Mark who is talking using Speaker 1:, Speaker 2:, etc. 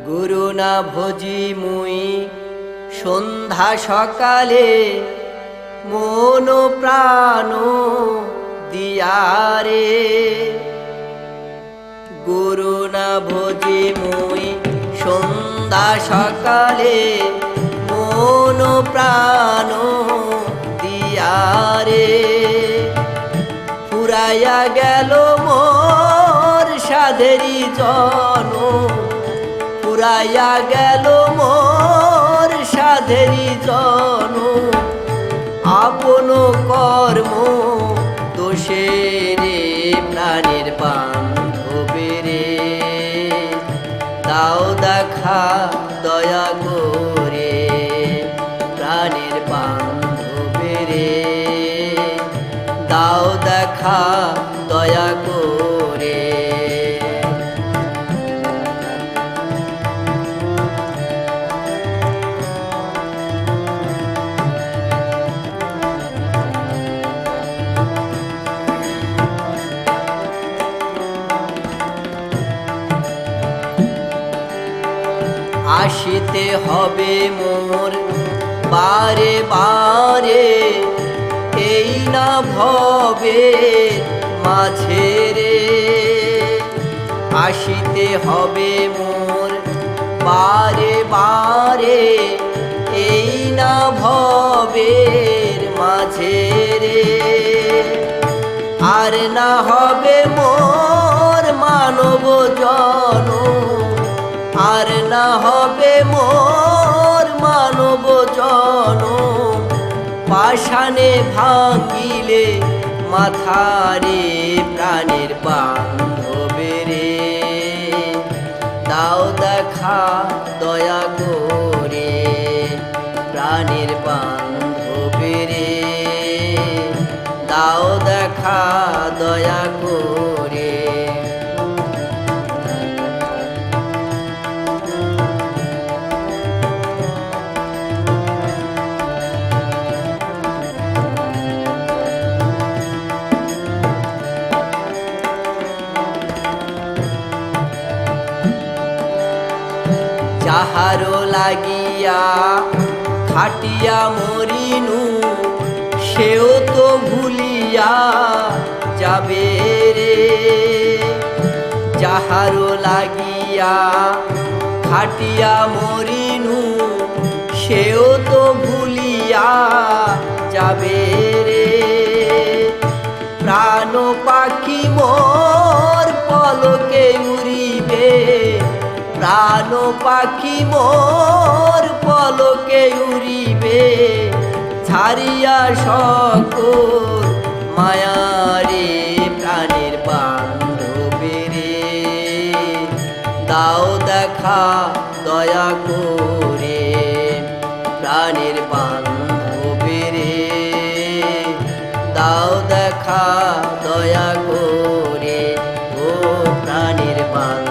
Speaker 1: গুরু না ভজি মুই সন্ধ্যা সকালে মন প্রাণ দিয়ারে। গুরু না ভজি মুই সন্ধ্যা সকালে মন প্রাণ দিয়ারে। ফুরাইয়া গেল মোর সাধেরি জন, ফুরাইয়া গেল মোর সাধেরি জন। আপন কর্ম দোষে রে প্রাণের বান্ধবে রে, দাও দেখা দয়া করে প্রাণের বান্ধবে রে, দাও দেখা দয়া করে। আসিতে হবে মোর বারে বারে, এই না ভবে মাঝে রে। আসিতে হবে মোর বারে বারে, এই না ভবের মাঝে রে। আর না হবে মোর মানব জন, আর না হবে মোর মানব জন। পাষাণে ভাঙিলে মাথারে প্রাণের বান্ধবে রে, দাও দেখা দয়া করে প্রাণের বান্ধবে রে, দাও দেখা দয়া করে। যাহারো লাগিয়া খাটিয়া মরিনু, সেও তো ভুলিয়া যাবে রে। যাহারো লাগিয়া খাটিয়া মরিনু, সেও তো ভুলিয়া যাবে রে। প্রাণ পাখি মোর পলকে উড়িবে, প্রাণ পাখি মোর পলকে উড়িবে। ছাড়িয়া সকল মায়ারে প্রাণের বান্ধবে রে, দাও দেখা দয়া করে প্রাণের বান্ধবে রে, দাও দেখা দয়া করে ও প্রাণের বান্ধব।